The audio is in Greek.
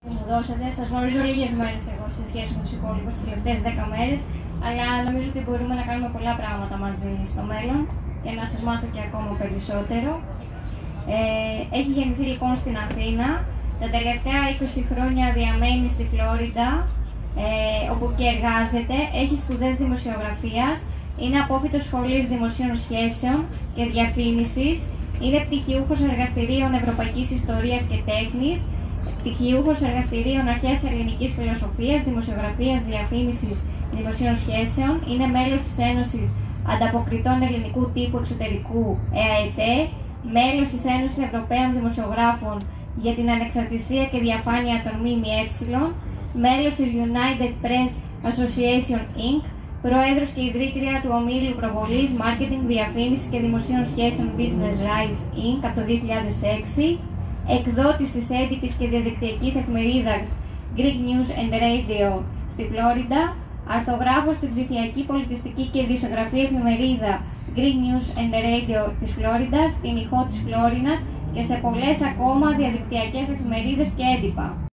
που μου δώσατε. Σας γνωρίζω λίγες μέρες εγώ σε σχέση με τους υπόλοιπους τις τελευταίες 10 μέρες, αλλά νομίζω ότι μπορούμε να κάνουμε πολλά πράγματα μαζί στο μέλλον και να σας μάθω και ακόμα περισσότερο. Έχει γεννηθεί λοιπόν στην Αθήνα. Τα τελευταία 20 χρόνια διαμένει στη Φλόριντα, όπου και εργάζεται. Έχει σπουδές δημοσιογραφίας. Είναι απόφοιτος σχολής δημοσίων σχέσεων και διαφήμισης. Είναι πτυχιούχος εργαστηρίων Ευρωπαϊκής Ιστορίας και Τέχνης. Πτυχιούχος εργαστηρίων Αρχαίας Ελληνικής Φιλοσοφίας, Δημοσιογραφίας, Διαφήμισης Δημοσίων Σχέσεων. Είναι μέλος της Ένωσης Ανταποκριτών Ελληνικού Τύπου Εξωτερικού ΕΑΕΤΕ. Μέλος της Ένωσης Ευρωπαίων Δημοσιογράφων για την Ανεξαρτησία και Διαφάνεια των ΜΜΕ. Μέλος της United Press Association Inc. Πρόεδρος και ιδρύτρια του Ομίλου Προβολής, Μάρκετινγκ, Διαφήμισης και Δημοσίων Σχέσεων Business Rise Inc. από το 2006. Εκδότης της έντυπης και διαδικτυακής εφημερίδας Greek News and Radio στη Φλόριντα. Αρθογράφος στην ψηφιακή πολιτιστική και ειδησιογραφική εφημερίδα Greek News and Radio της Φλόριντας, την ηχό της Φλόρινας και σε πολλές ακόμα διαδικτυακές εφημερίδες και έντυπα.